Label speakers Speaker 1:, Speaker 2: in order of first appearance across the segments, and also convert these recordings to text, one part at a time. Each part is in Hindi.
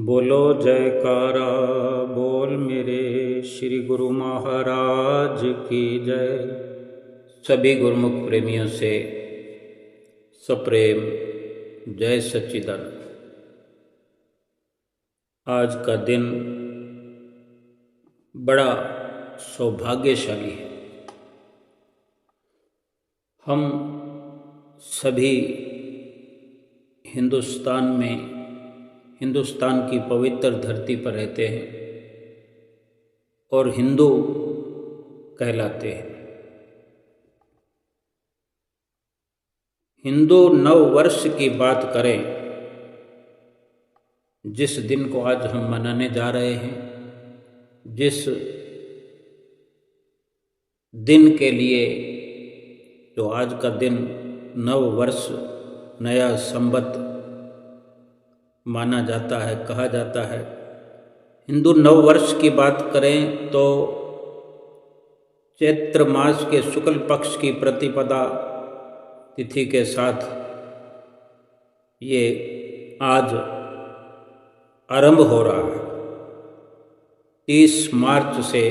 Speaker 1: बोलो जयकारा बोल मेरे श्री गुरु महाराज की जय। सभी गुरुमुख प्रेमियों से सप्रेम जय सच्चिदानंद। आज का दिन बड़ा सौभाग्यशाली है। हम सभी हिंदुस्तान की पवित्र धरती पर रहते हैं और हिंदू कहलाते हैं। हिंदू नव वर्ष की बात करें, जिस दिन को आज हम मनाने जा रहे हैं, जिस दिन के लिए जो आज का दिन नव वर्ष नया संवत माना जाता है, कहा जाता है। हिंदू नव वर्ष की बात करें तो चैत्र मास के शुक्ल पक्ष की प्रतिपदा तिथि के साथ ये आज आरंभ हो रहा है। 30 मार्च से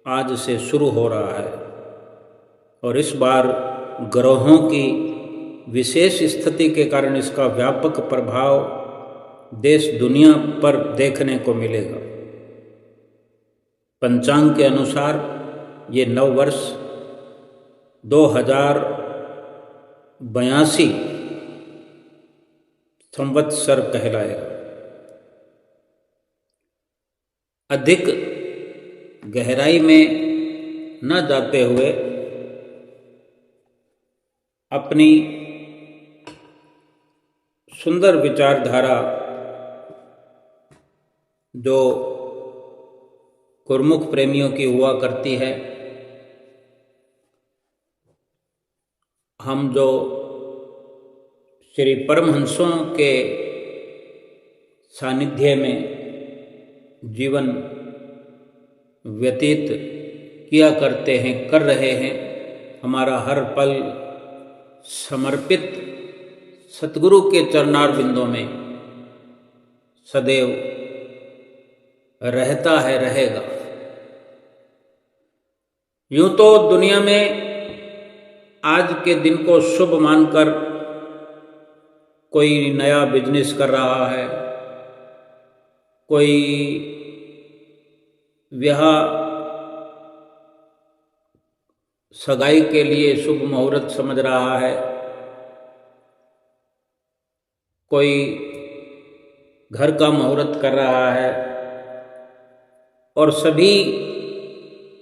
Speaker 1: आज से शुरू हो रहा है और इस बार ग्रहों की विशेष स्थिति के कारण इसका व्यापक प्रभाव देश दुनिया पर देखने को मिलेगा। पंचांग के अनुसार ये नव वर्ष 2082 संवत्सर कहलाएगा। अधिक गहराई में न जाते हुए अपनी सुंदर विचारधारा जो गुरुमुख प्रेमियों की हुआ करती है, हम जो श्री परमहंसों के सानिध्य में जीवन व्यतीत किया करते हैं, कर रहे हैं। हमारा हर पल समर्पित सतगुरु के चरणार बिंदों में सदैव रहता है, रहेगा। यूं तो दुनिया में आज के दिन को शुभ मानकर कोई नया बिजनेस कर रहा है, कोई ब्याह सगाई के लिए शुभ मुहूर्त समझ रहा है, कोई घर का मुहूर्त कर रहा है और सभी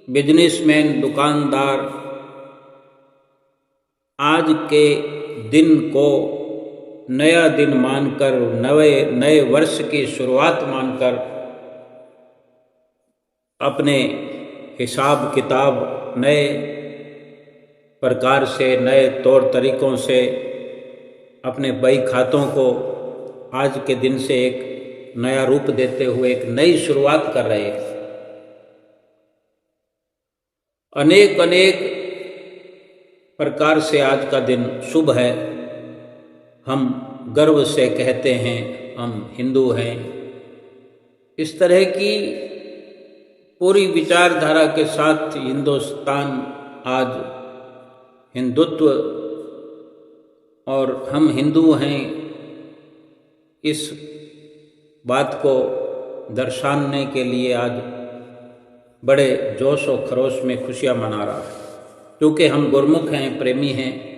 Speaker 1: बिजनेसमैन, दुकानदार आज के दिन को नया दिन मानकर, नए वर्ष की शुरुआत मानकर अपने हिसाब किताब नए प्रकार से, नए तौर तरीकों से अपने बही खातों को आज के दिन से एक नया रूप देते हुए एक नई शुरुआत कर रहे हैं। अनेक प्रकार से आज का दिन शुभ है। हम गर्व से कहते हैं हम हिंदू हैं। इस तरह की पूरी विचारधारा के साथ हिंदुस्तान आज हिंदुत्व और हम हिंदू हैं इस बात को दर्शाने के लिए आज बड़े जोश और खरोश में खुशियाँ मना रहा है। क्योंकि हम गुरुमुख हैं, प्रेमी हैं।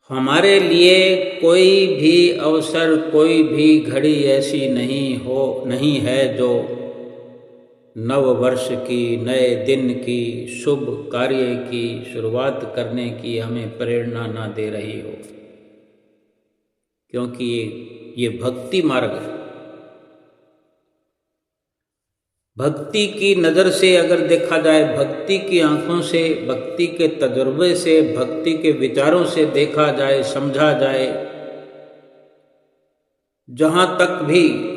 Speaker 1: हमारे लिए कोई भी अवसर, कोई भी घड़ी ऐसी नहीं है जो नव वर्ष की, नए दिन की, शुभ कार्य की शुरुआत करने की हमें प्रेरणा ना दे रही हो। क्योंकि ये भक्ति मार्ग है। भक्ति की नज़र से अगर देखा जाए, भक्ति की आंखों से, भक्ति के तजुर्बे से, भक्ति के विचारों से देखा जाए, समझा जाए, जहाँ तक भी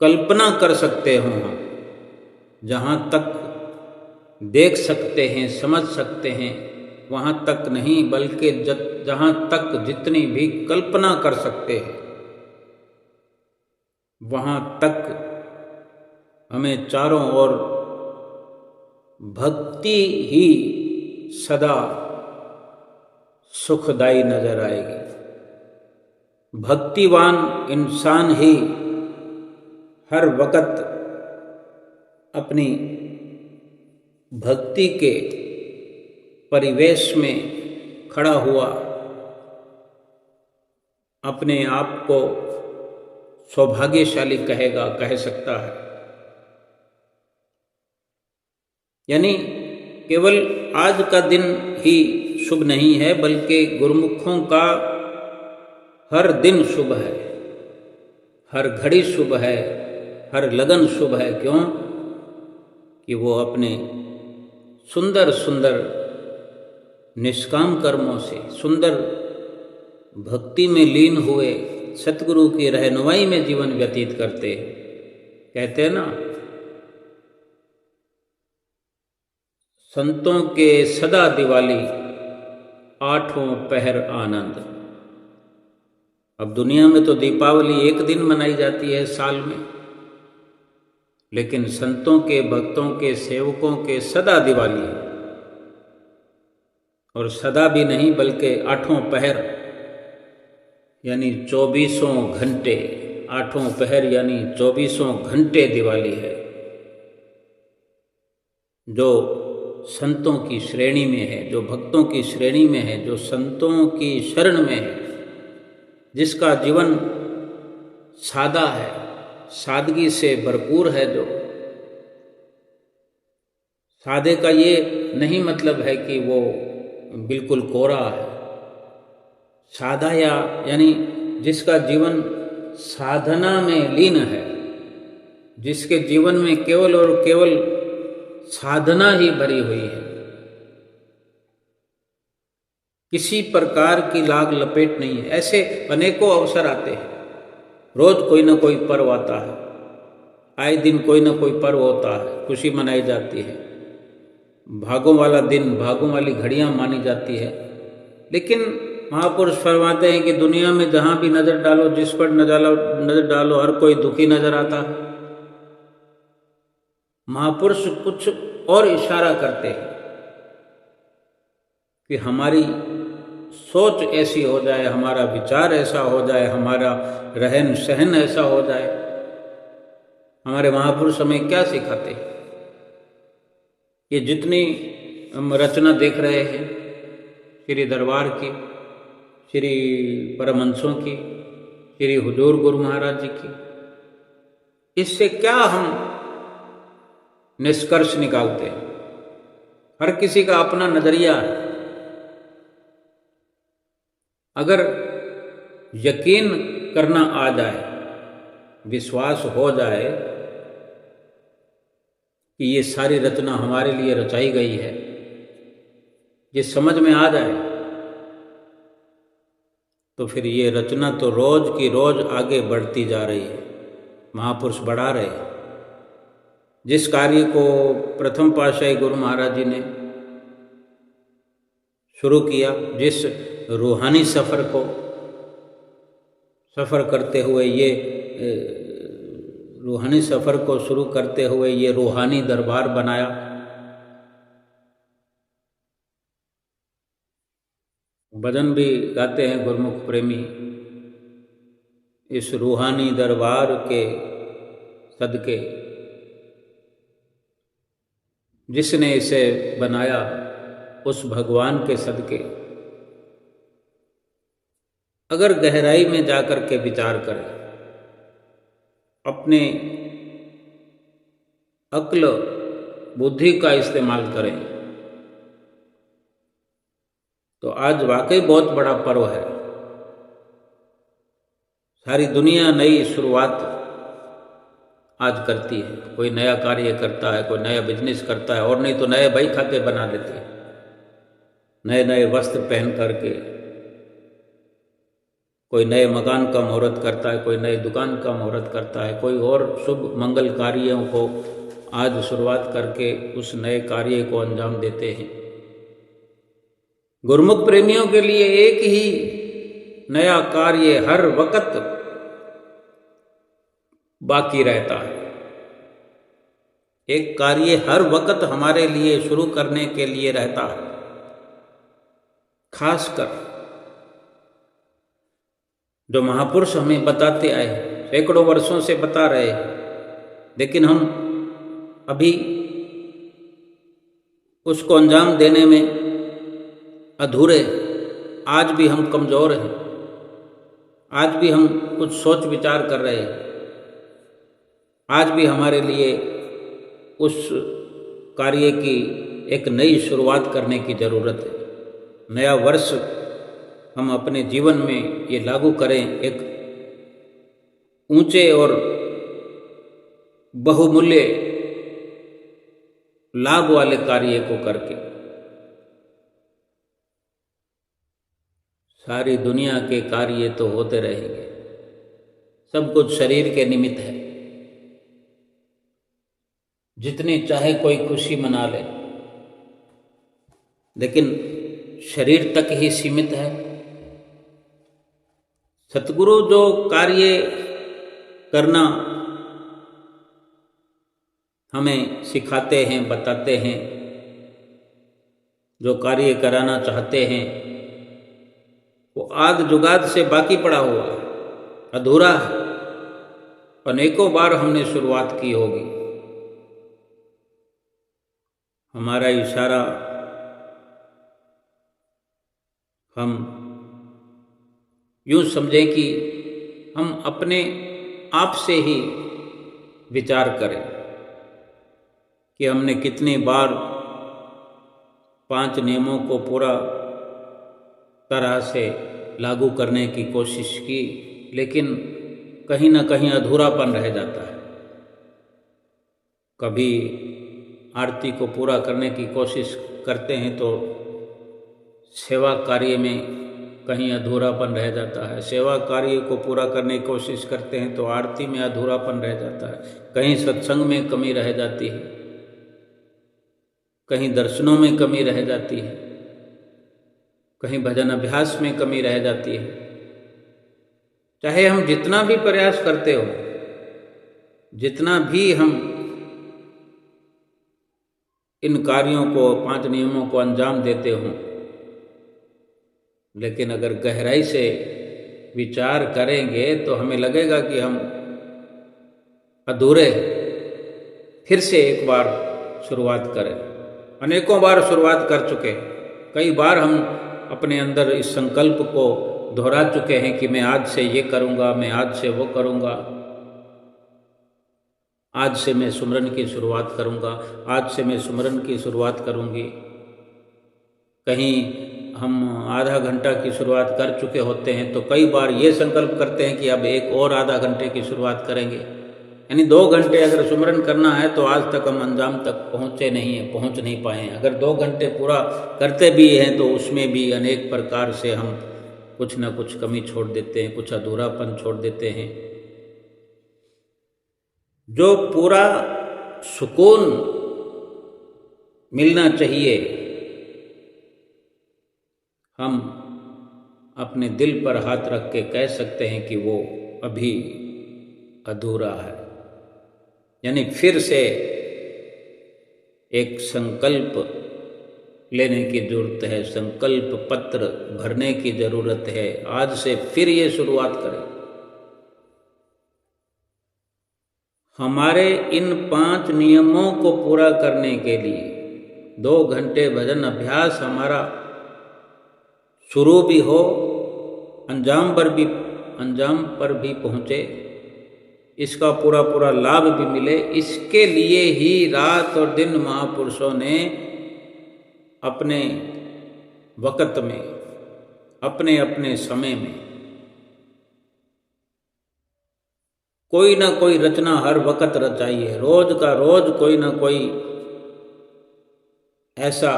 Speaker 1: कल्पना कर सकते हो हम, जहाँ तक देख सकते हैं, समझ सकते हैं, वहाँ तक नहीं, बल्कि जहाँ तक जितनी भी कल्पना कर सकते हैं वहाँ तक हमें चारों ओर भक्ति ही सदा सुखदायी नजर आएगी। भक्तिवान इंसान ही हर वक्त अपनी भक्ति के परिवेश में खड़ा हुआ अपने आप को सौभाग्यशाली कह सकता है। यानी केवल आज का दिन ही शुभ नहीं है, बल्कि गुरुमुखों का हर दिन शुभ है, हर घड़ी शुभ है, हर लगन शुभ है। क्यों कि वो अपने सुंदर सुंदर निष्काम कर्मों से, सुंदर भक्ति में लीन हुए सतगुरु की रहनुमाई में जीवन व्यतीत करते हैं। कहते हैं ना, संतों के सदा दिवाली, आठों पहर आनंद। अब दुनिया में तो दीपावली एक दिन मनाई जाती है साल में, लेकिन संतों के, भक्तों के, सेवकों के सदा दिवाली है। और सदा भी नहीं बल्कि आठों पहर यानी 24 घंटे, आठों पहर यानी 24 घंटे दिवाली है, जो संतों की श्रेणी में है, जो भक्तों की श्रेणी में है, जो संतों की शरण में है, जिसका जीवन सादा है, सादगी से भरपूर है। जो सादे का ये नहीं मतलब है कि वो बिल्कुल कोरा है। सादा यानी जिसका जीवन साधना में लीन है, जिसके जीवन में केवल और केवल साधना ही भरी हुई है, किसी प्रकार की लाग लपेट नहीं है। ऐसे अनेकों अवसर आते हैं, रोज कोई ना कोई पर्व आता है, आए दिन कोई ना कोई पर्व होता है, खुशी मनाई जाती है, भागों वाला दिन, भागों वाली घड़ियां मानी जाती है। लेकिन महापुरुष फरमाते हैं कि दुनिया में जहां भी नजर डालो, जिस पर नजर डालो, हर कोई दुखी नजर आता है। महापुरुष कुछ और इशारा करते हैं कि हमारी सोच ऐसी हो जाए, हमारा विचार ऐसा हो जाए, हमारा रहन सहन ऐसा हो जाए। हमारे महापुरुष हमें क्या सिखाते हैं? ये जितनी हम रचना देख रहे हैं श्री दरबार की, श्री परमहंसों की, श्री हुजूर गुरु महाराज जी की, इससे क्या हम निष्कर्ष निकालते हैं? हर किसी का अपना नजरिया है। अगर यकीन करना आ जाए, विश्वास हो जाए कि ये सारी रचना हमारे लिए रचाई गई है, ये समझ में आ जाए, तो फिर ये रचना तो रोज की रोज आगे बढ़ती जा रही है। महापुरुष बढ़ा रहे हैं। जिस कार्य को प्रथम पातशाही गुरु महाराज जी ने शुरू किया, जिस रूहानी सफ़र करते हुए ये रूहानी सफ़र को शुरू करते हुए ये रूहानी दरबार बनाया, भजन भी गाते हैं गुरमुख प्रेमी, इस रूहानी दरबार के सदके, जिसने इसे बनाया उस भगवान के सदके। अगर गहराई में जाकर के विचार करें, अपने अक्ल बुद्धि का इस्तेमाल करें, तो आज वाकई बहुत बड़ा पर्व है। सारी दुनिया नई शुरुआत आज करती है। कोई नया कार्य करता है, कोई नया बिजनेस करता है, और नहीं तो नए बही खाते बना देते हैं, नए नए वस्त्र पहन करके। कोई नए मकान का मुहूर्त करता है, कोई नई दुकान का मुहूर्त करता है, कोई और शुभ मंगल कार्यों को आज शुरुआत करके उस नए कार्य को अंजाम देते हैं। गुरमुख प्रेमियों के लिए एक ही नया कार्य हर वक्त बाकी रहता है। एक कार्य हर वक्त हमारे लिए शुरू करने के लिए रहता है, खासकर जो महापुरुष हमें बताते आए, सैकड़ों वर्षों से बता रहे, लेकिन हम अभी उसको अंजाम देने में अधूरे। आज भी हम कमज़ोर हैं, आज भी हम कुछ सोच विचार कर रहे हैं, आज भी हमारे लिए उस कार्य की एक नई शुरुआत करने की ज़रूरत है। नया वर्ष हम अपने जीवन में ये लागू करें, एक ऊंचे और बहुमूल्य लाभ वाले कार्य को करके। सारी दुनिया के कार्य तो होते रहेंगे, सब कुछ शरीर के निमित्त है। जितनी चाहे कोई खुशी मना ले, लेकिन शरीर तक ही सीमित है। सतगुरु जो कार्य करना हमें सिखाते हैं, बताते हैं, जो कार्य कराना चाहते हैं, वो आद जुगाद से बाकी पड़ा हुआ है, अधूरा है। अनेकों बार हमने शुरुआत की होगी। हमारा इशारा हम यूँ समझें कि हम अपने आप से ही विचार करें कि हमने कितनी बार 5 नियमों को पूरा तरह से लागू करने की कोशिश की, लेकिन कहीं ना कहीं अधूरापन रह जाता है। कभी आरती को पूरा करने की कोशिश करते हैं तो सेवा कार्य में कहीं अधूरापन रह जाता है। सेवा कार्य को पूरा करने की कोशिश करते हैं तो आरती में अधूरापन रह जाता है। कहीं सत्संग में कमी रह जाती है, कहीं दर्शनों में कमी रह जाती है, कहीं भजन अभ्यास में कमी रह जाती है। चाहे हम जितना भी प्रयास करते हो, जितना भी हम इन कार्यों को, 5 नियमों को अंजाम देते हों, लेकिन अगर गहराई से विचार करेंगे तो हमें लगेगा कि हम अधूरे। फिर से एक बार शुरुआत करें। अनेकों बार शुरुआत कर चुके, कई बार हम अपने अंदर इस संकल्प को दोहरा चुके हैं कि मैं आज से ये करूँगा, मैं आज से वो करूँगा, आज से मैं सुमरन की शुरुआत करूँगा, आज से मैं सुमरन की शुरुआत करूँगी। कहीं हम आधा घंटा की शुरुआत कर चुके होते हैं तो कई बार ये संकल्प करते हैं कि अब एक और आधा घंटे की शुरुआत करेंगे। यानी 2 घंटे अगर सुमरन करना है तो आज तक हम अंजाम तक पहुँचे नहीं हैं, पहुँच नहीं पाए हैं। अगर 2 घंटे पूरा करते भी हैं तो उसमें भी अनेक प्रकार से हम कुछ न कुछ कमी छोड़ देते हैं, कुछ अधूरापन छोड़ देते हैं। जो पूरा सुकून मिलना चाहिए, हम अपने दिल पर हाथ रख के कह सकते हैं कि वो अभी अधूरा है। यानी फिर से एक संकल्प लेने की जरूरत है, संकल्प पत्र भरने की जरूरत है। आज से फिर ये शुरुआत करें। हमारे इन 5 नियमों को पूरा करने के लिए 2 घंटे भजन अभ्यास हमारा शुरू भी हो, अंजाम पर भी पहुँचे, इसका पूरा पूरा लाभ भी मिले, इसके लिए ही रात और दिन महापुरुषों ने अपने वक़्त में, अपने अपने समय में कोई ना कोई रचना हर वक़्त रचाई है। रोज का रोज कोई ना कोई ऐसा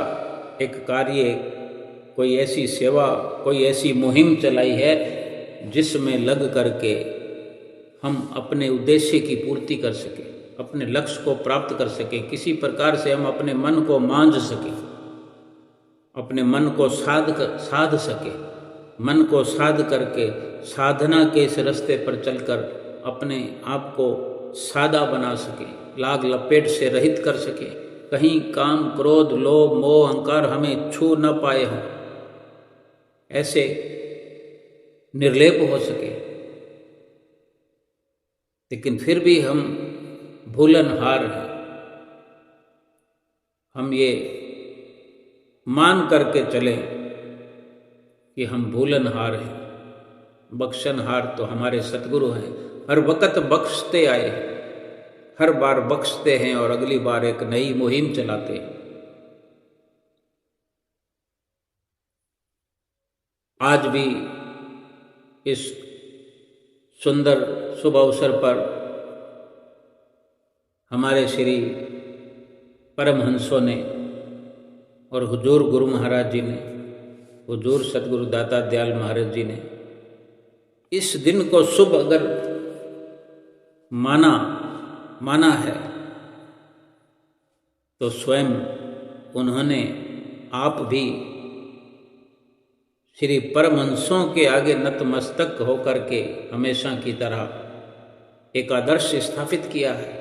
Speaker 1: एक कार्य, कोई ऐसी सेवा, कोई ऐसी मुहिम चलाई है जिसमें लग करके हम अपने उद्देश्य की पूर्ति कर सकें, अपने लक्ष्य को प्राप्त कर सकें, किसी प्रकार से हम अपने मन को मांझ सकें, अपने मन को साध सकें, मन को साध करके साधना के इस रास्ते पर चलकर अपने आप को सादा बना सकें, लाग लपेट से रहित कर सकें, कहीं काम क्रोध लोभ मोह अहंकार हमें छू न पाए हों, ऐसे निर्लेप हो सके। लेकिन फिर भी हम भूलनहार हैं। हम ये मान करके चलें कि हम भूलनहार हैं। बख्शनहार तो हमारे सतगुरु हैं, हर वक्त बख्शते आए हैं, हर बार बख्शते हैं और अगली बार एक नई मुहिम चलाते हैं। आज भी इस सुंदर शुभ अवसर पर हमारे श्री परमहंसों ने और हुजूर गुरु महाराज जी ने, हुजूर सतगुरु दाता दयाल महाराज जी ने इस दिन को शुभ अगर माना है तो स्वयं उन्होंने आप भी श्री परमहंसों के आगे नतमस्तक होकर के हमेशा की तरह एक आदर्श स्थापित किया है।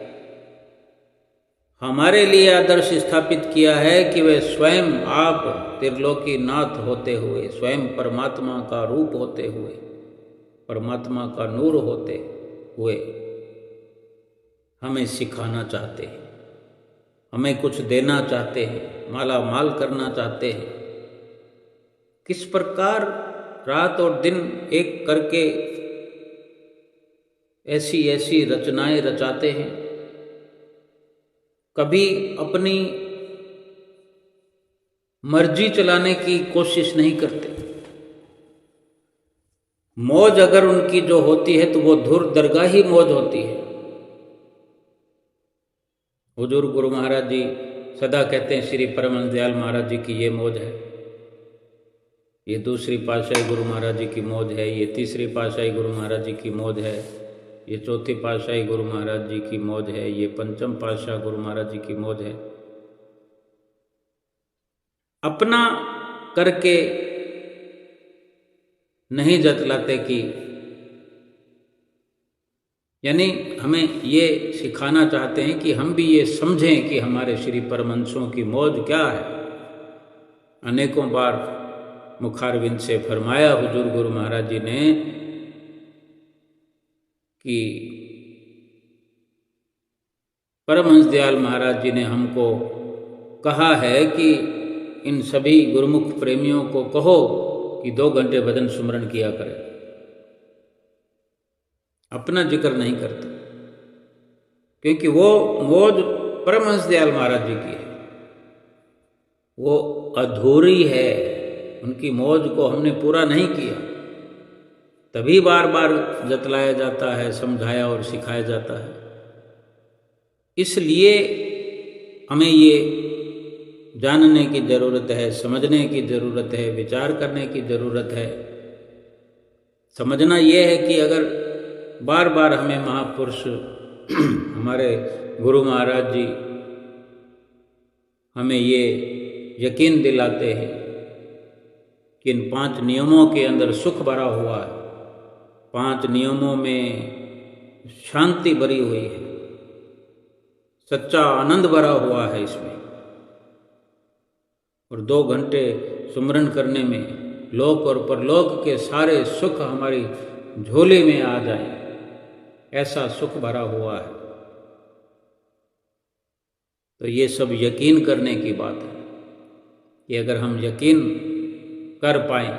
Speaker 1: हमारे लिए आदर्श स्थापित किया है कि वे स्वयं आप त्रिलोकी नाथ होते हुए, स्वयं परमात्मा का रूप होते हुए, परमात्मा का नूर होते हुए हमें सिखाना चाहते हैं, हमें कुछ देना चाहते हैं, माला माल करना चाहते हैं। किस प्रकार रात और दिन एक करके ऐसी ऐसी रचनाएं रचाते हैं। कभी अपनी मर्जी चलाने की कोशिश नहीं करते। मौज अगर उनकी जो होती है तो वो धुर दरगाही मौज होती है। हुजूर गुरु महाराज जी सदा कहते हैं श्री परमहंस दयाल महाराज जी की ये मौज है, ये दूसरी पातशाही गुरु महाराज जी की मौज है, ये तीसरी पातशाही गुरु महाराज जी की मौज है, ये चौथी पातशाही गुरु महाराज जी की मौज है, ये पंचम पातशाह गुरु महाराज जी की मौज है। अपना करके नहीं जतलाते कि, यानी हमें ये सिखाना चाहते हैं कि हम भी ये समझें कि हमारे श्री परमहंसों की मौज क्या है। अनेकों बार मुखारविंद से फरमाया हुजूर गुरु महाराज जी ने कि परमहंस दयाल महाराज जी ने हमको कहा है कि इन सभी गुरुमुख प्रेमियों को कहो कि 2 घंटे भजन सुमरण किया करें। अपना जिक्र नहीं करते क्योंकि वो मौज परमहंस दयाल महाराज जी की है, वो अधूरी है। उनकी मौज को हमने पूरा नहीं किया, तभी बार बार जतलाया जाता है, समझाया और सिखाया जाता है। इसलिए हमें ये जानने की ज़रूरत है, समझने की ज़रूरत है, विचार करने की ज़रूरत है। समझना ये है कि अगर बार बार हमें महापुरुष हमारे गुरु महाराज जी हमें ये यकीन दिलाते हैं कि इन 5 नियमों के अंदर सुख भरा हुआ है, 5 नियमों में शांति भरी हुई है, सच्चा आनंद भरा हुआ है इसमें, और 2 घंटे सुमरन करने में लोक और परलोक के सारे सुख हमारी झोली में आ जाएं, ऐसा सुख भरा हुआ है। तो ये सब यकीन करने की बात है कि अगर हम यकीन कर पाएं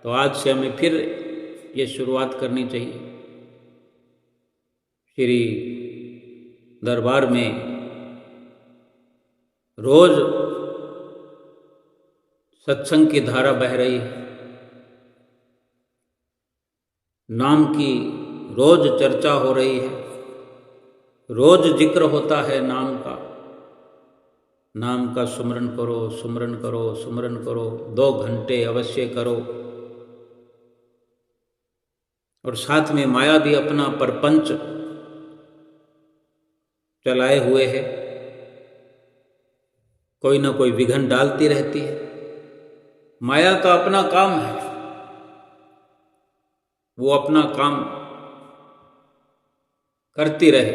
Speaker 1: तो आज से हमें फिर ये शुरुआत करनी चाहिए। श्री दरबार में रोज सत्संग की धारा बह रही है, नाम की रोज चर्चा हो रही है, रोज जिक्र होता है नाम का। नाम का सुमरन करो, सुमरन करो, सुमरन करो, 2 घंटे अवश्य करो। और साथ में माया भी अपना परपंच चलाए हुए है, कोई ना कोई विघन डालती रहती है। माया का अपना काम है, वो अपना काम करती रहे,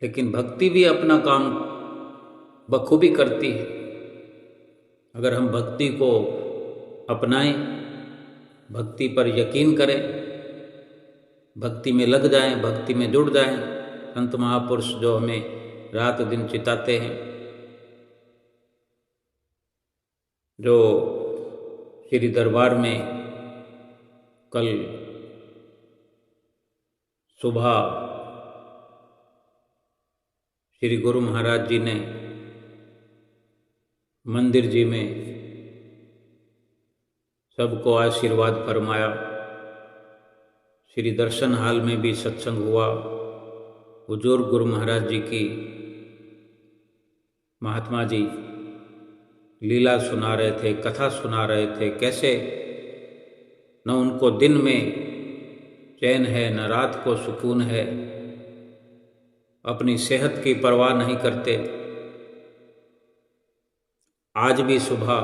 Speaker 1: लेकिन भक्ति भी अपना काम बखूबी करती है। अगर हम भक्ति को अपनाएं, भक्ति पर यकीन करें, भक्ति में लग जाएं, भक्ति में जुड़ जाएं, संत महापुरुष जो हमें रात दिन चिताते हैं, जो श्री दरबार में कल सुबह श्री गुरु महाराज जी ने मंदिर जी में सबको आशीर्वाद फरमाया। श्री दर्शन हाल में भी सत्संग हुआ। हुजूर गुरु महाराज जी की महात्मा जी लीला सुना रहे थे, कथा सुना रहे थे, कैसे न उनको दिन में चैन है, न रात को सुकून है, अपनी सेहत की परवाह नहीं करते। आज भी सुबह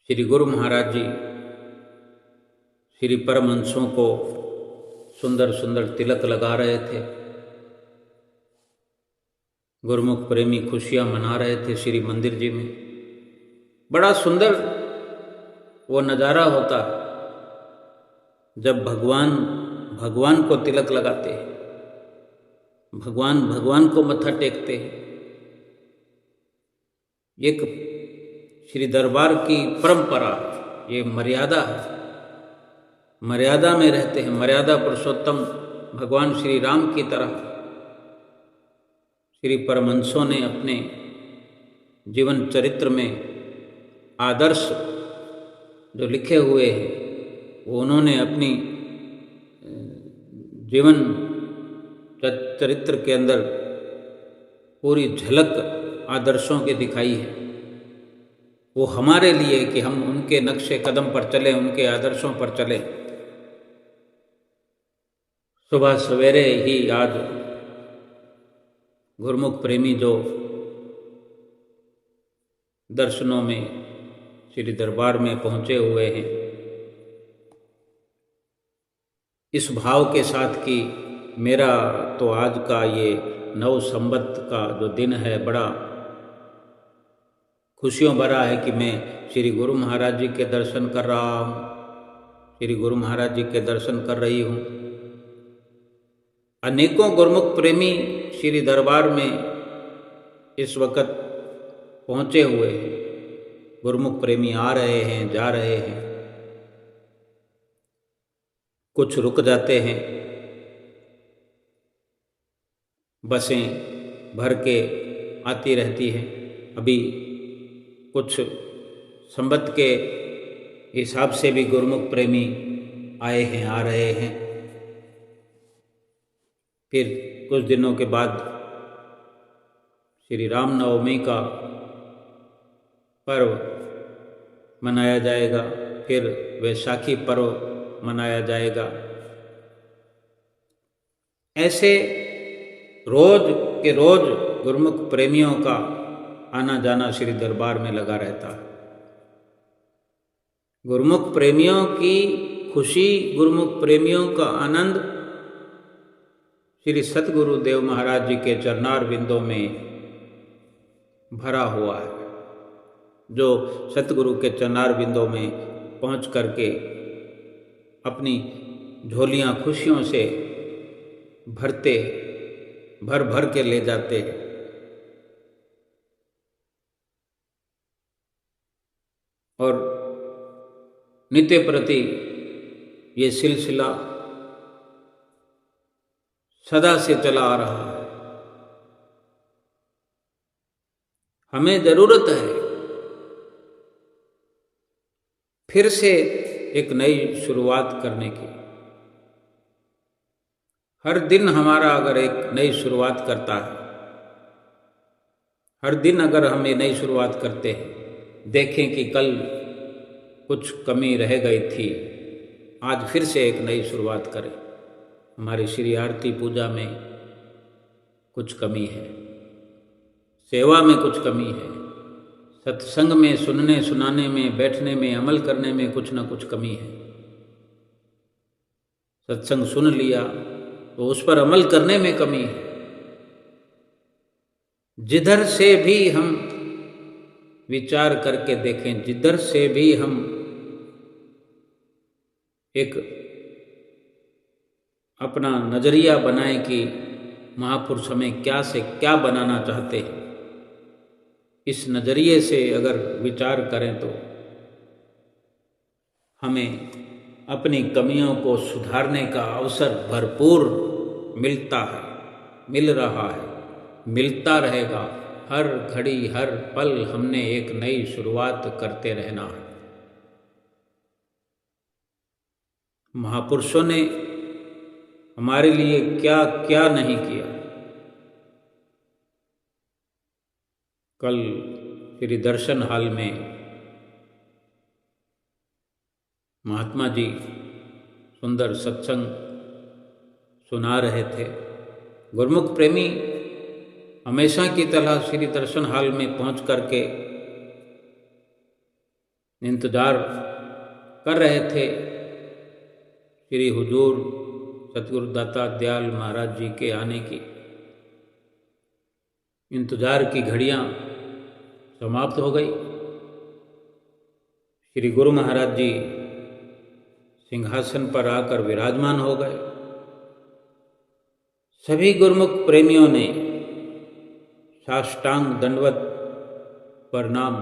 Speaker 1: श्री गुरु महाराज जी श्री परमहंसों को सुंदर सुंदर तिलक लगा रहे थे। गुरुमुख प्रेमी खुशियां मना रहे थे श्री मंदिर जी में। बड़ा सुंदर वो नज़ारा होता जब भगवान को तिलक लगाते हैं, भगवान को मत्था टेकते हैं। एक श्री दरबार की परंपरा, ये मर्यादा है, मर्यादा में रहते हैं। मर्यादा पुरुषोत्तम भगवान श्री राम की तरह श्री परमहंसों ने अपने जीवन चरित्र में आदर्श जो लिखे हुए हैं, वो उन्होंने अपनी जीवन चरित्र के अंदर पूरी झलक आदर्शों की दिखाई है। वो हमारे लिए कि हम उनके नक्शे कदम पर चलें, उनके आदर्शों पर चलें। सुबह सवेरे ही आज गुरुमुख प्रेमी जो दर्शनों में श्री दरबार में पहुँचे हुए हैं, इस भाव के साथ कि मेरा तो आज का ये नव संवत का जो दिन है बड़ा खुशियों भरा है कि मैं श्री गुरु महाराज जी के दर्शन कर रहा हूँ, श्री गुरु महाराज जी के दर्शन कर रही हूँ। अनेकों गुरुमुख प्रेमी श्री दरबार में इस वक्त पहुँचे हुए हैं। गुरुमुख प्रेमी आ रहे हैं, जा रहे हैं, कुछ रुक जाते हैं। बसें भर के आती रहती हैं। अभी कुछ संवत के हिसाब से भी गुरुमुख प्रेमी आए हैं, आ रहे हैं। फिर कुछ दिनों के बाद श्री राम नवमी का पर्व मनाया जाएगा, फिर वैशाखी पर्व मनाया जाएगा। ऐसे रोज के रोज गुरुमुख प्रेमियों का आना जाना श्री दरबार में लगा रहता है। गुरुमुख प्रेमियों की खुशी, गुरुमुख प्रेमियों का आनंद श्री सतगुरुदेव महाराज जी के चरणार बिंदों में भरा हुआ है। जो सतगुरु के चरणार बिंदों में पहुंच करके अपनी झोलियां खुशियों से भर भर के ले जाते हैं। और नित्य प्रति ये सिलसिला सदा से चला आ रहा है। हमें जरूरत है फिर से एक नई शुरुआत करने की। हर दिन हमारा अगर एक नई शुरुआत करता है, हर दिन अगर हम ये नई शुरुआत करते हैं, देखें कि कल कुछ कमी रह गई थी, आज फिर से एक नई शुरुआत करें। हमारी श्री आरती पूजा में कुछ कमी है, सेवा में कुछ कमी है, सत्संग में सुनने सुनाने में बैठने में अमल करने में कुछ न कुछ कमी है। सत्संग सुन लिया तो उस पर अमल करने में कमी है। जिधर से भी हम विचार करके देखें, जिधर से भी हम एक अपना नजरिया बनाएं कि महापुरुष हमें क्या से क्या बनाना चाहते हैं, इस नजरिए से अगर विचार करें तो हमें अपनी कमियों को सुधारने का अवसर भरपूर मिलता है, मिल रहा है, मिलता रहेगा। हर घड़ी हर पल हमने एक नई शुरुआत करते रहना है। महापुरुषों ने हमारे लिए क्या क्या नहीं किया। कल श्री दर्शन हाल में महात्मा जी सुंदर सत्संग सुना रहे थे। गुरमुख प्रेमी हमेशा की तरह श्री दर्शन हाल में पहुंच करके इंतजार कर रहे थे श्री हुजूर सतगुरु दाता दयाल महाराज जी के आने की। इंतजार की घड़ियां समाप्त हो गई। श्री गुरु महाराज जी सिंहासन पर आकर विराजमान हो गए। सभी गुरमुख प्रेमियों ने साष्टांग दंडवत प्रणाम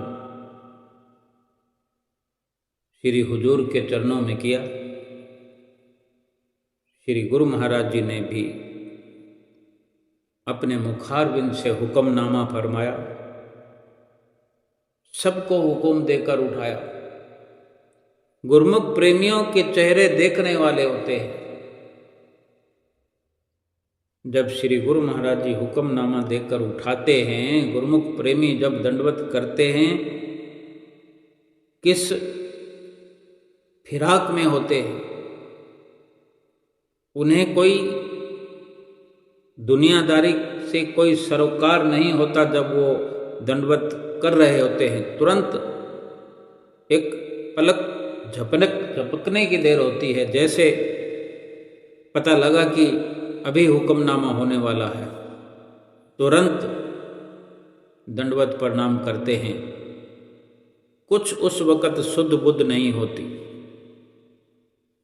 Speaker 1: श्री हुजूर के चरणों में किया। श्री गुरु महाराज जी ने भी अपने मुखारविंद से हुक्मनामा फरमाया, सबको हुक्म देकर उठाया। गुरमुख प्रेमियों के चेहरे देखने वाले होते हैं। जब श्री गुरु महाराज जी हुक्मनामा देकर उठाते हैं, गुरमुख प्रेमी जब दंडवत करते हैं, किस फिराक में होते हैं। उन्हें कोई दुनियादारी से कोई सरोकार नहीं होता। जब वो दंडवत कर रहे होते हैं, तुरंत एक पलक झपकने की देर होती है, जैसे पता लगा कि अभी हुक्मनामा होने वाला है, तुरंत दंडवत प्रणाम करते हैं। कुछ उस वक़्त शुद्ध बुद्ध नहीं होती।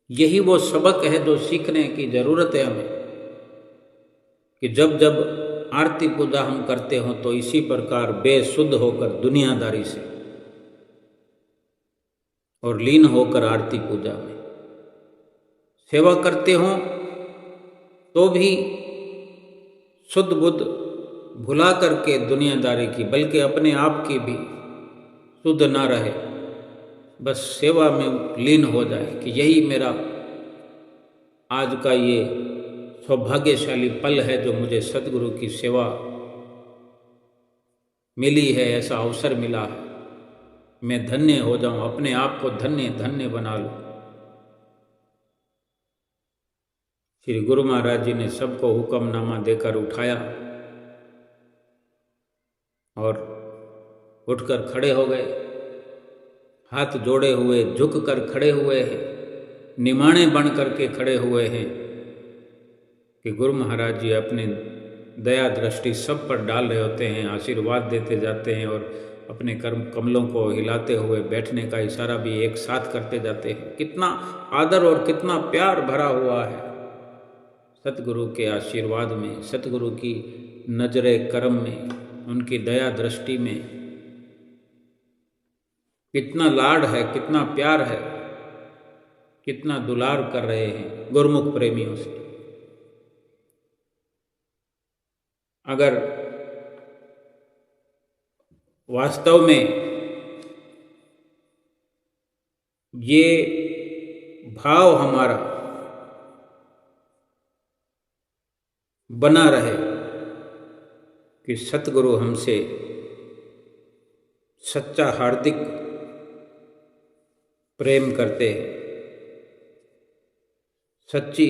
Speaker 1: यही वो सबक है जो सीखने की जरूरत है हमें, कि जब जब आरती पूजा हम करते हो तो इसी प्रकार बेसुद्ध होकर दुनियादारी से और लीन होकर आरती पूजा में सेवा करते हो तो भी शुद्ध बुद्ध भुला करके दुनियादारी की, बल्कि अपने आप की भी शुद्ध ना रहे, बस सेवा में लीन हो जाए कि यही मेरा आज का ये सौभाग्यशाली पल है जो मुझे सतगुरु की सेवा मिली है, ऐसा अवसर मिला है, मैं धन्य हो जाऊं, अपने आप को धन्य धन्य बना लूं। श्री गुरु महाराज जी ने सबको हुक्मनामा देकर उठाया और उठकर खड़े हो गए। हाथ जोड़े हुए, झुक कर खड़े हुए हैं, निमाणे बन करके खड़े हुए हैं कि गुरु महाराज जी अपने दया दृष्टि सब पर डाल रहे होते हैं, आशीर्वाद देते जाते हैं और अपने कर्म कमलों को हिलाते हुए बैठने का इशारा भी एक साथ करते जाते हैं। कितना आदर और कितना प्यार भरा हुआ है सतगुरु के आशीर्वाद में, सतगुरु की नजरे करम में, उनकी दया दृष्टि में कितना लाड है, कितना प्यार है, कितना दुलार कर रहे हैं गुरमुख प्रेमियों से। अगर वास्तव में ये भाव हमारा बना रहे कि सतगुरु हमसे सच्चा हार्दिक प्रेम करते हैं, सच्ची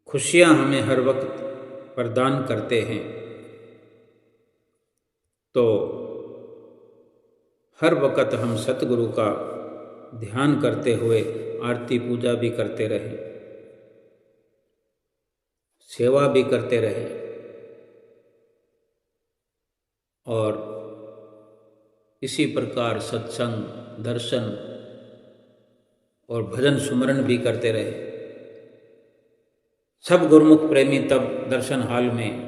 Speaker 1: खुशियां हमें हर वक्त प्रदान करते हैं, तो हर वक्त हम सतगुरु का ध्यान करते हुए आरती पूजा भी करते रहे, सेवा भी करते रहे और इसी प्रकार सत्संग, दर्शन और भजन सुमरण भी करते रहे। सब गुरुमुख प्रेमी तब दर्शन हाल में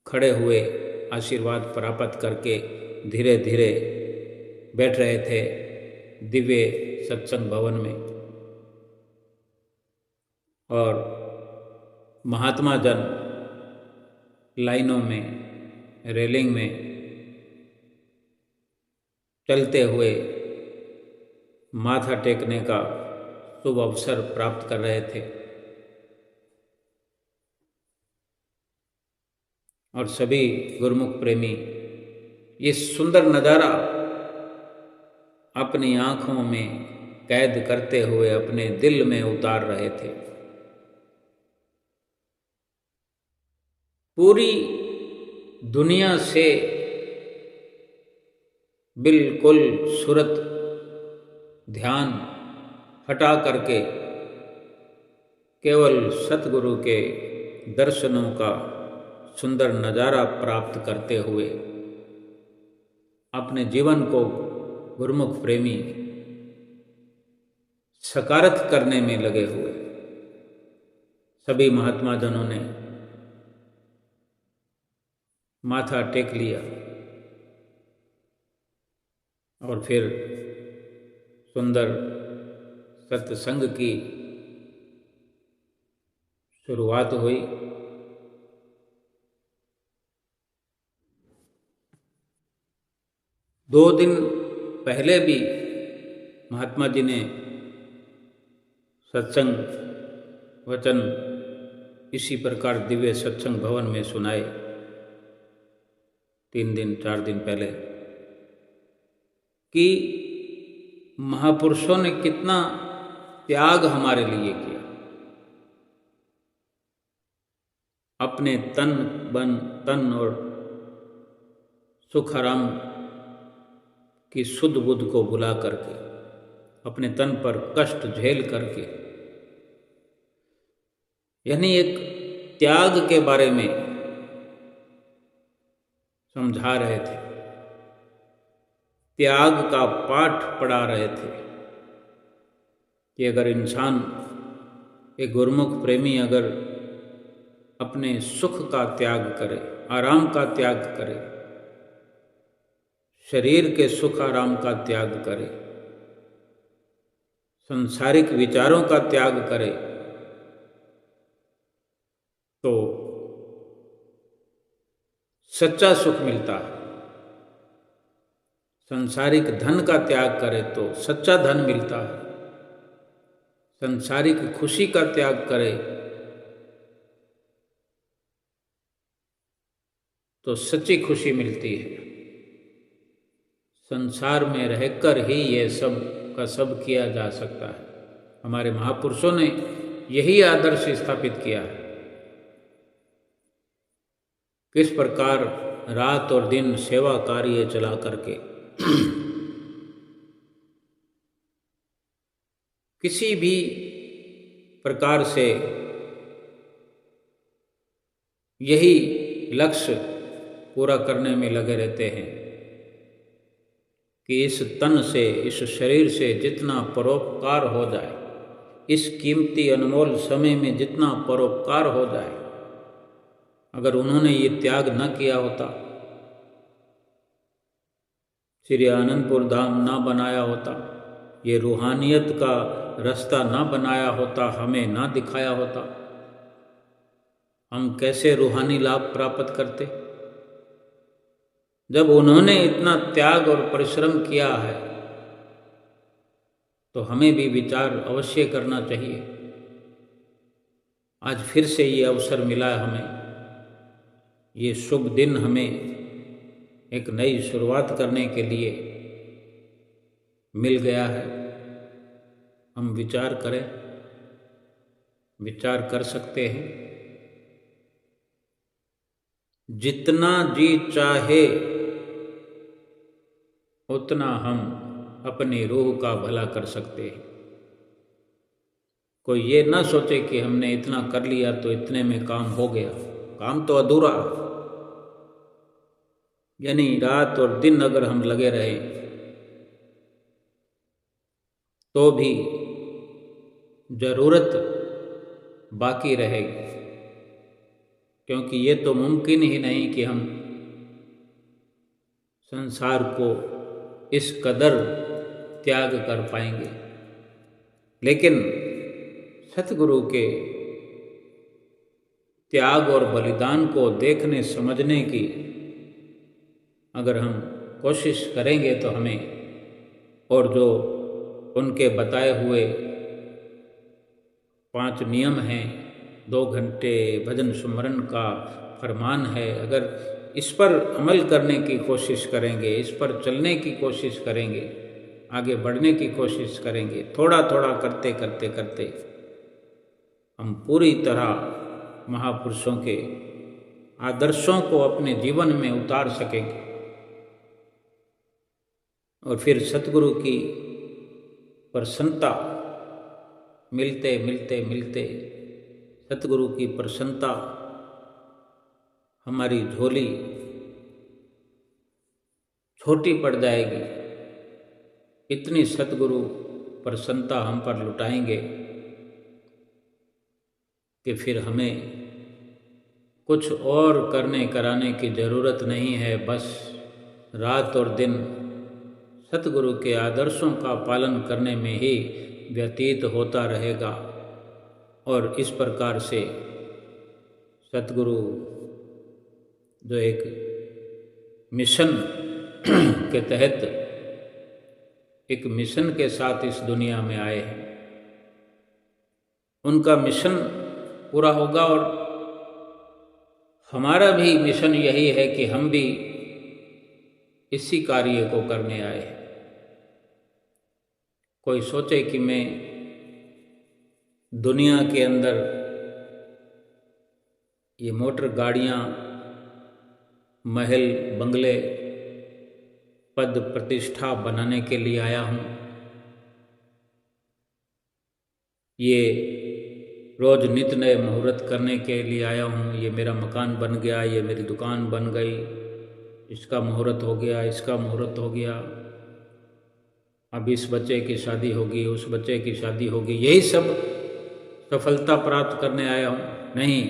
Speaker 1: खड़े हुए आशीर्वाद प्राप्त करके धीरे धीरे बैठ रहे थे दिव्य सत्संग भवन में। और महात्मा जन लाइनों में, रेलिंग में चलते हुए माथा टेकने का शुभ अवसर प्राप्त कर रहे थे और सभी गुरुमुख प्रेमी ये सुंदर नज़ारा अपनी आँखों में कैद करते हुए अपने दिल में उतार रहे थे। पूरी दुनिया से बिल्कुल सूरत ध्यान हटा करके केवल सतगुरु के दर्शनों का सुंदर नज़ारा प्राप्त करते हुए अपने जीवन को गुरुमुख प्रेमी सकारात्मक करने में लगे हुए सभी महात्मा जनों ने माथा टेक लिया और फिर सुंदर सत्संग की शुरुआत हुई। दो दिन पहले भी महात्मा जी ने सत्संग वचन इसी प्रकार दिव्य सत्संग भवन में सुनाए। 3 दिन 4 दिन पहले कि महापुरुषों ने कितना त्याग हमारे लिए किया, अपने तन और सुख आराम की शुद्ध बुद्ध को बुला करके, अपने तन पर कष्ट झेल करके, यानी एक त्याग के बारे में समझा रहे थे, त्याग का पाठ पढ़ा रहे थे कि अगर इंसान, एक गुरुमुख प्रेमी अगर अपने सुख का त्याग करे, आराम का त्याग करे, शरीर के सुख आराम का त्याग करे, संसारिक विचारों का त्याग करे, तो सच्चा सुख मिलता है। संसारिक धन का त्याग करे तो सच्चा धन मिलता है। संसारिक खुशी का त्याग करे तो सच्ची खुशी मिलती है। संसार में रहकर ही ये सब का सब किया जा सकता है। हमारे महापुरुषों ने यही आदर्श स्थापित किया है। किस प्रकार रात और दिन सेवा कार्य चला करके किसी भी प्रकार से यही लक्ष्य पूरा करने में लगे रहते हैं कि इस तन से, इस शरीर से जितना परोपकार हो जाए, इस कीमती अनमोल समय में जितना परोपकार हो जाए, अगर उन्होंने ये त्याग न किया होता, श्री आनंदपुर धाम ना बनाया होता, ये रूहानियत का रास्ता ना बनाया होता, हमें ना दिखाया होता, हम कैसे रूहानी लाभ प्राप्त करते। जब उन्होंने इतना त्याग और परिश्रम किया है तो हमें भी विचार अवश्य करना चाहिए। आज फिर से ये अवसर मिला है हमें, ये शुभ दिन हमें एक नई शुरुआत करने के लिए मिल गया है। हम विचार करें, विचार कर सकते हैं। जितना जी चाहे उतना हम अपनी रूह का भला कर सकते हैं। कोई ये ना सोचे कि हमने इतना कर लिया तो इतने में काम हो गया। काम तो अधूरा। यानी रात और दिन अगर हम लगे रहे तो भी जरूरत बाकी रहेगी, क्योंकि ये तो मुमकिन ही नहीं कि हम संसार को इस कदर त्याग कर पाएंगे। लेकिन सतगुरु के त्याग और बलिदान को देखने समझने की अगर हम कोशिश करेंगे तो हमें, और जो उनके बताए हुए 5 नियम हैं, 2 घंटे भजन सुमरन का फरमान है, अगर इस पर अमल करने की कोशिश करेंगे, इस पर चलने की कोशिश करेंगे, आगे बढ़ने की कोशिश करेंगे, थोड़ा थोड़ा करते करते करते हम पूरी तरह महापुरुषों के आदर्शों को अपने जीवन में उतार सकेंगे। और फिर सतगुरु की प्रसन्नता मिलते मिलते मिलते सतगुरु की प्रसन्नता हमारी झोली छोटी पड़ जाएगी। इतनी सतगुरु प्रसन्नता हम पर लुटाएंगे कि फिर हमें कुछ और करने कराने की ज़रूरत नहीं है। बस रात और दिन सतगुरु के आदर्शों का पालन करने में ही व्यतीत होता रहेगा। और इस प्रकार से सतगुरु जो एक मिशन के तहत एक मिशन के साथ इस दुनिया में आए हैं, उनका मिशन पूरा होगा। और हमारा भी मिशन यही है कि हम भी इसी कार्य को करने आए हैं। कोई सोचे कि मैं दुनिया के अंदर ये मोटर गाड़ियाँ, महल, बंगले, पद प्रतिष्ठा बनाने के लिए आया हूँ, ये रोज नित्य नए मुहूर्त करने के लिए आया हूँ, ये मेरा मकान बन गया, ये मेरी दुकान बन गई, इसका मुहूर्त हो गया, इसका मुहूर्त हो गया, अब इस बच्चे की शादी होगी, उस बच्चे की शादी होगी, यही सब सफलता प्राप्त करने आया हूँ। नहीं,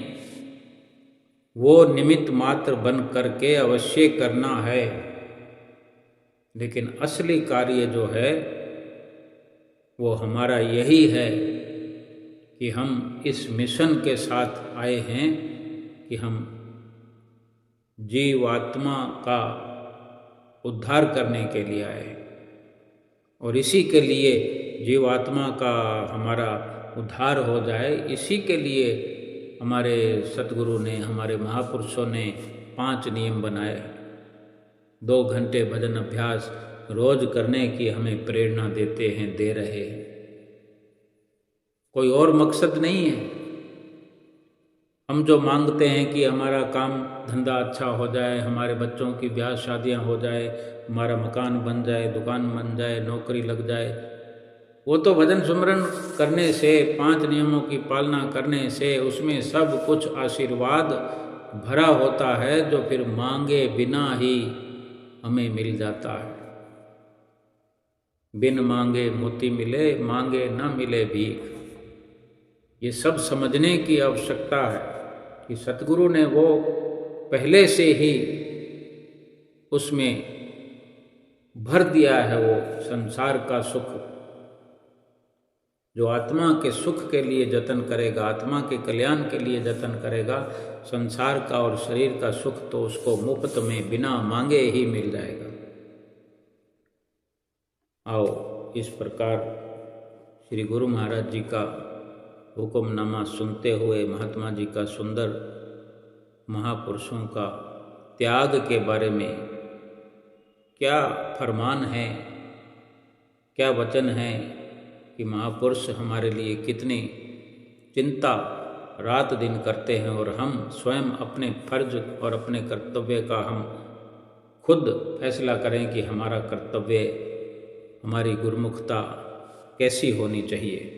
Speaker 1: वो निमित्त मात्र बन करके अवश्य करना है, लेकिन असली कार्य जो है वो हमारा यही है कि हम इस मिशन के साथ आए हैं कि हम जीवात्मा का उद्धार करने के लिए आए हैं। और इसी के लिए जीवात्मा का हमारा उद्धार हो जाए, इसी के लिए हमारे सतगुरु ने, हमारे महापुरुषों ने 5 नियम बनाए। 2 घंटे भजन अभ्यास रोज करने की हमें प्रेरणा देते हैं, दे रहे हैं। कोई और मकसद नहीं है। हम जो मांगते हैं कि हमारा काम धंधा अच्छा हो जाए, हमारे बच्चों की ब्याह शादियां हो जाए, हमारा मकान बन जाए, दुकान बन जाए, नौकरी लग जाए, वो तो भजन सुमरन करने से, 5 नियमों की पालना करने से, उसमें सब कुछ आशीर्वाद भरा होता है, जो फिर मांगे बिना ही हमें मिल जाता है। बिन मांगे मोती मिले, मांगे न मिले भीख। ये सब समझने की आवश्यकता है कि सतगुरु ने वो पहले से ही उसमें भर दिया है। वो संसार का सुख, जो आत्मा के सुख के लिए जतन करेगा, आत्मा के कल्याण के लिए जतन करेगा, संसार का और शरीर का सुख तो उसको मुफ्त में बिना मांगे ही मिल जाएगा। आओ इस प्रकार श्री गुरु महाराज जी का हुक्मनामा सुनते हुए महात्मा जी का सुंदर महापुरुषों का त्याग के बारे में क्या फरमान है, क्या वचन है कि महापुरुष हमारे लिए कितनी चिंता रात दिन करते हैं, और हम स्वयं अपने फर्ज और अपने कर्तव्य का हम खुद फैसला करें कि हमारा कर्तव्य हमारी गुरुमुखता कैसी होनी चाहिए।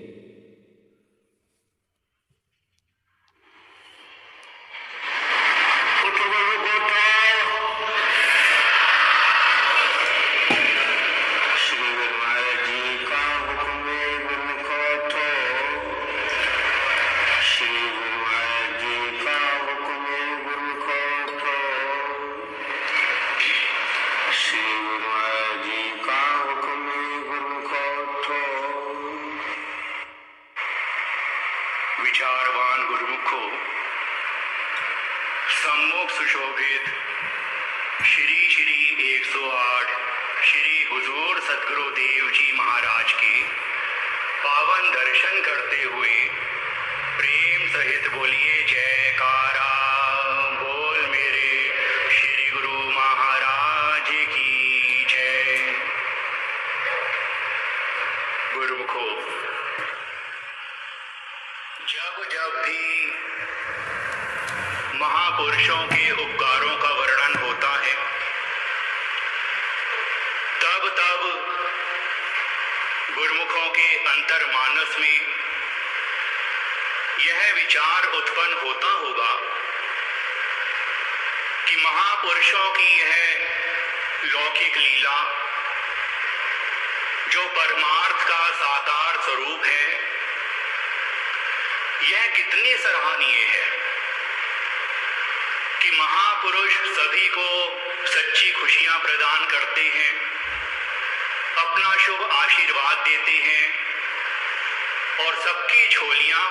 Speaker 2: विचारवान गुरुमुखो, सम्मुख सुशोभित श्री श्री 108 श्री हुजूर सद्गुरुदेव जी महाराज के पावन दर्शन करते हुए प्रेम सहित बोलिए जयकारा। बोल मेरे श्री गुरु महाराज की जय। गुरुमुखो, जब जब भी महापुरुषों के उपकारों का वर्णन होता है, तब तब गुरुमुखों के अंतर्मानस में यह विचार उत्पन्न होता होगा कि महापुरुषों की यह लौकिक लीला, जो परमार्थ का साकार स्वरूप है, यह कितनी सराहनीय है कि महापुरुष सभी को सच्ची खुशियां प्रदान करते हैं, अपना शुभ आशीर्वाद देते हैं और सबकी झोलियां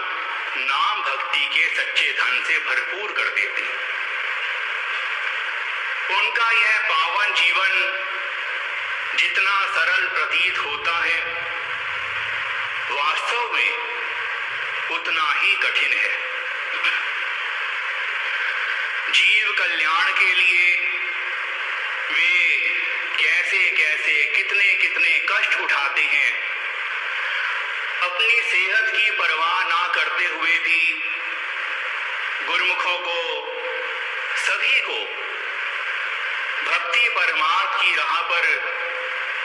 Speaker 2: नाम भक्ति के सच्चे धन से भरपूर कर देते हैं। उनका यह पावन जीवन जितना सरल प्रतीत होता है, वास्तव में उतना ही कठिन है। जीव कल्याण के लिए वे कैसे कैसे कितने कितने कष्ट उठाते हैं। अपनी सेहत की परवाह ना करते हुए भी गुरुमुखों को, सभी को भक्ति परमार्थ की राह पर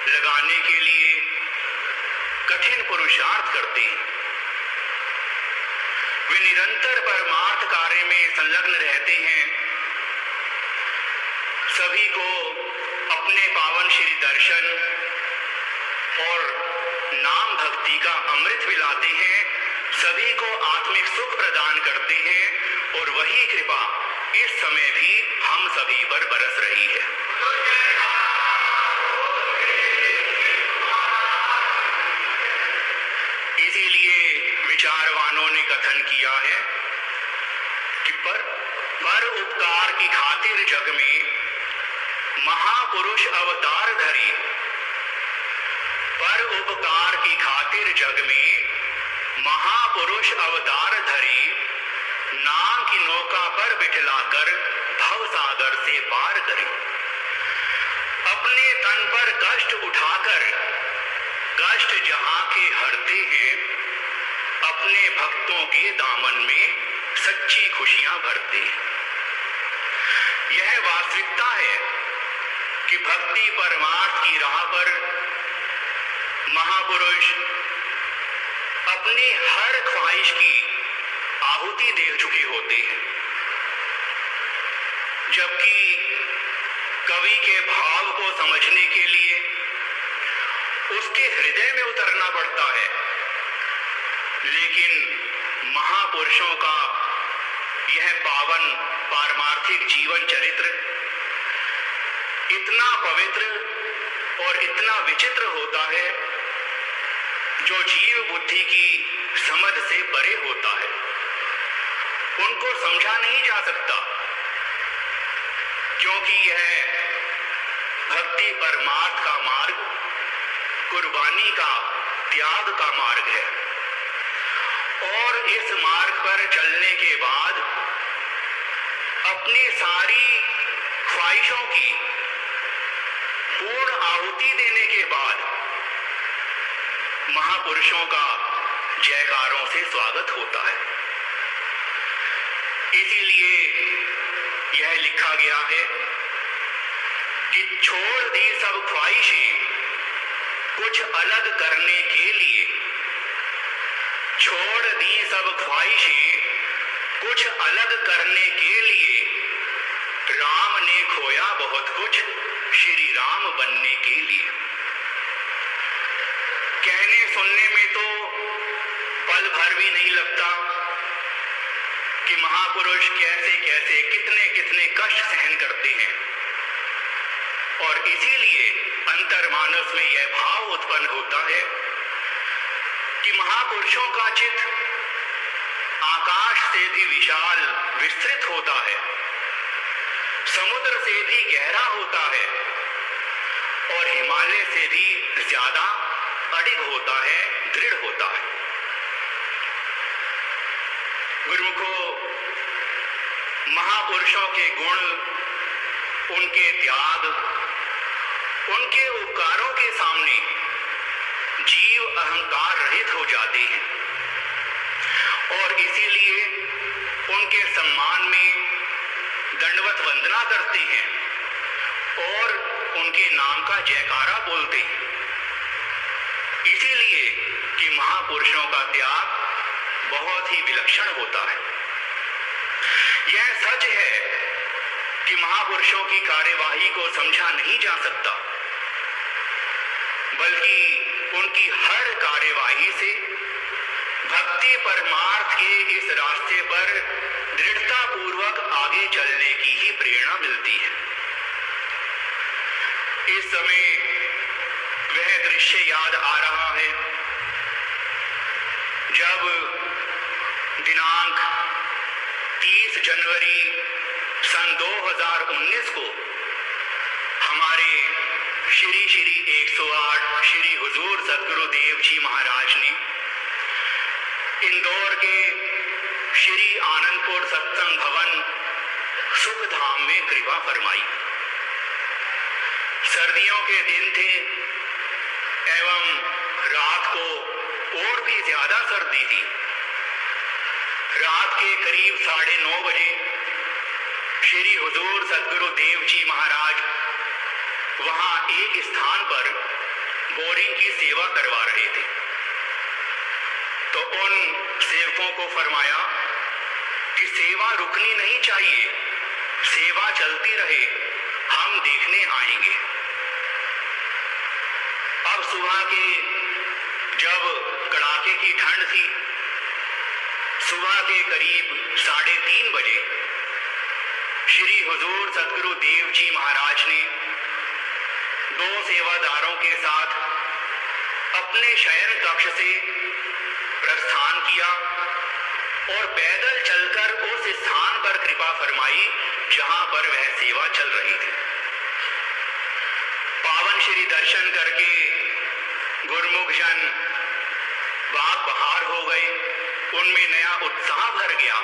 Speaker 2: लगाने के लिए कठिन पुरुषार्थ करते हैं। वे निरंतर परमार्थ कार्य में संलग्न रहते हैं, सभी को अपने पावन श्री दर्शन और नाम भक्ति का अमृत पिलाते हैं, सभी को आत्मिक सुख प्रदान करते हैं और वही कृपा इस समय भी हम सभी पर बरस रही है। इसीलिए विचारवानों ने कथन किया है कि पर उपकार की खातिर जग में महापुरुष अवतार धरे। पर उपकार की खातिर जग में महापुरुष अवतार धरे, नाम की नौका पर बिठलाकर भव सागर से पार करे। अपने तन पर कष्ट उठाकर कष्ट जहां के हरते हैं, अपने भक्तों के दामन में सच्ची खुशियां भरते हैं। यह वास्तविकता है कि भक्ति परमार्थ की राह पर महापुरुष अपनी हर ख्वाहिश की आहुति दे चुके होते हैं, जबकि कवि के भाव को समझने के लिए उसके हृदय में उतरना पड़ता है। लेकिन महापुरुषों का यह पावन पारमार्थिक जीवन चरित्र इतना पवित्र और इतना विचित्र होता है, जो जीव बुद्धि की समझ से परे होता है। उनको समझा नहीं जा सकता, क्योंकि यह भक्ति परमार्थ का मार्ग, कुर्बानी का, त्याग का मार्ग है। और इस मार्ग पर चलने के बाद अपनी सारी ख्वाहिशों की पूर्ण आहुति देने के बाद महापुरुषों का जयकारों से स्वागत होता है। इसीलिए यह लिखा गया है कि छोड़ दी सब ख्वाहिशें, कुछ अलग करने के लिए, छोड़ दी सब ख्वाहिशें कुछ अलग करने के लिए, राम ने खोया बहुत कुछ श्री राम बनने के लिए। कहने सुनने में तो पल भर भी नहीं लगता कि महापुरुष कैसे कैसे कितने कितने कष्ट सहन करते हैं, और इसीलिए अंतर्मानस में यह भाव उत्पन्न होता है कि महापुरुषों का चित्त आकाश से भी विशाल विस्तृत होता है, समुद्र से भी गहरा होता है और हिमालय से भी ज्यादा अडिग होता है, दृढ़ होता है। गुरुमुखों, महापुरुषों के गुण, उनके त्याग, उनके उपकारों के सामने जीव अहंकार रहित हो जाते हैं और इसीलिए उनके सम्मान में दंडवत वंदना करते हैं और उनके नाम का जयकारा बोलते हैं। इसीलिए कि महापुरुषों का त्याग बहुत ही विलक्षण होता है। यह सच है कि महापुरुषों की कार्यवाही को समझा नहीं जा सकता, बल्कि उनकी हर कार्यवाही से भक्ति परमार्थ के इस रास्ते पर दृढ़ता पूर्वक आगे चलने की ही प्रेरणा मिलती है। इस समय वह दृश्य याद आ रहा है जब दिनांक 30 जनवरी सन 2019 को हमारे श्री 108 श्री हुजूर सदगुरुदेव जी महाराज ने इंदौर के श्री आनंदपुर सत्संग भवन सुखधाम में कृपा फरमाई। सर्दियों के दिन थे एवं रात को और भी ज्यादा सर्दी थी। रात के करीब 9:30 बजे श्री हुजूर सदगुरुदेव जी महाराज वहां एक स्थान पर बोरिंग की सेवा करवा रहे थे, तो उन सेवकों को फरमाया कि सेवा रुकनी नहीं चाहिए, सेवा चलती रहे, हम देखने आएंगे। अब सुबह के जब कड़ाके की ठंड थी, सुबह के करीब 3:30 बजे श्री हुजूर सदगुरुदेव जी महाराज ने 2 सेवादारों के साथ अपने शयन कक्ष से प्रस्थान किया और पैदल चलकर उस स्थान पर कृपा फरमाई जहां पर वह सेवा चल रही थी। पावन श्री दर्शन करके गुरमुख जन बाग बहार हो गए, उनमें नया उत्साह भर गया।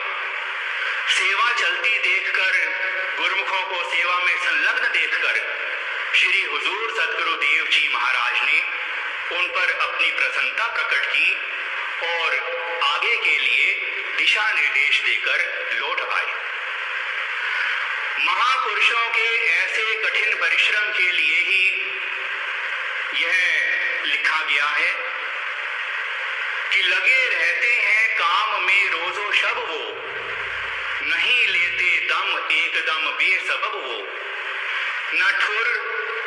Speaker 2: सेवा चलती देखकर, गुरमुखों को सेवा में संलग्न देखकर श्री हुजूर सदगुरुदेव जी महाराज ने उन पर अपनी प्रसन्नता प्रकट की और आगे के लिए दिशा निर्देश देकर लौट आए। महापुरुषों के ऐसे कठिन परिश्रम के लिए ही यह लिखा गया है कि लगे रहते हैं काम में रोजो शब वो, नहीं लेते दम एकदम बेसबब वो, न ठुर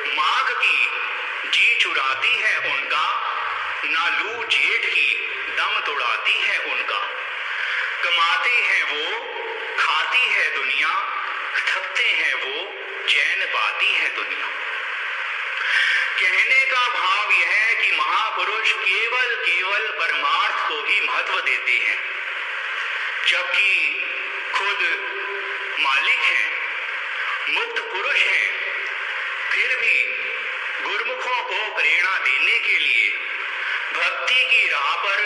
Speaker 2: माघ की जी चुराती है उनका, ना लू जेठ की दम तोड़ाती है उनका। कमाते हैं वो, खाती है दुनिया, थकते हैं वो, चैन पाती है दुनिया। कहने का भाव यह है कि महापुरुष केवल परमार्थ को ही महत्व देते हैं, जबकि खुद मालिक हैं, मुक्त पुरुष हैं, फिर भी गुरमुखों को प्रेरणा देने के लिए, भक्ति की राह पर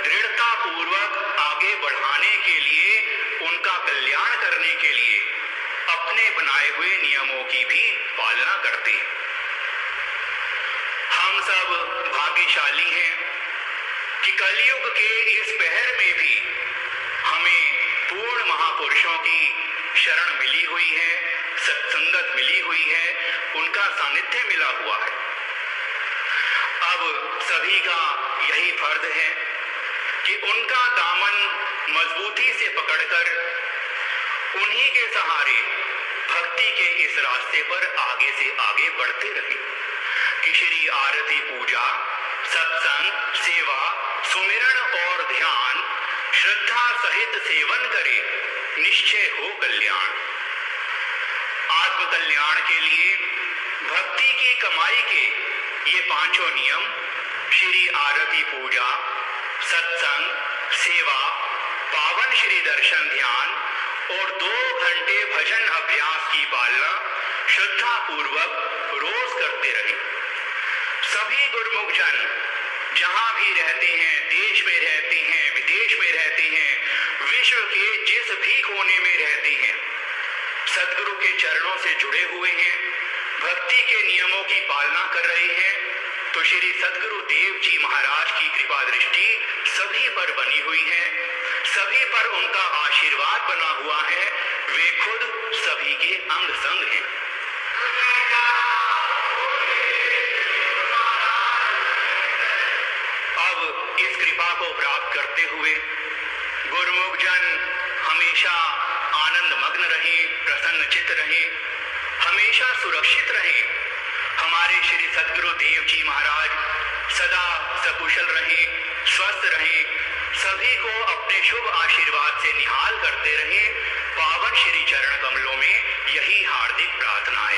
Speaker 2: दृढ़ता पूर्वक आगे बढ़ाने के लिए, उनका कल्याण करने के लिए अपने बनाए हुए नियमों की भी पालना करते हैं। हम सब भाग्यशाली हैं कि कलयुग के इस पहर में भी हमें पूर्ण महापुरुषों की शरण मिली हुई है, सत्संगत मिली हुई है, उनका सानिध्य मिला हुआ है। अब सभी का यही फर्ज है कि उनका दामन मजबूती से पकड़कर उन्हीं के सहारे भक्ति के इस रास्ते पर आगे से आगे बढ़ते रहे कि श्री आरती पूजा, सत्संग, सेवा, सुमिरन और ध्यान श्रद्धा सहित सेवन करे, निश्चय हो कल्याण। आत्म कल्याण के लिए भक्ति की कमाई के ये पांचों नियम श्री आरती पूजा, सत्संग, सेवा, पावन श्री दर्शन ध्यान और 2 घंटे भजन अभ्यास की पालना श्रद्धा पूर्वक रोज करते रहे। सभी गुरुमुख जन जहां भी रहते हैं, देश में रहते हैं, विदेश में रहते हैं, विश्व के जिस भी कोने में रहते हैं, सदगुरु के चरणों से जुड़े हुए हैं, भक्ति के नियमों की पालना कर रहे हैं, तो श्री सदगुरु देव जी महाराज की कृपा दृष्टि सभी पर बनी हुई है, सभी पर उनका आशीर्वाद बना हुआ है। वे खुद सभी के अंग संग हैं। अब इस कृपा को प्राप्त करते हुए गुरुमुख जन हमेशा आनंद मग्न रहे, प्रसन्न चित्त रहे, हमेशा सुरक्षित रहे। हमारे श्री सदगुरु देव जी महाराज सदा सकुशल रहे, स्वस्थ रहे, सभी को अपने शुभ आशीर्वाद से निहाल करते रहे। पावन श्री चरण कमलों में यही हार्दिक प्रार्थना है।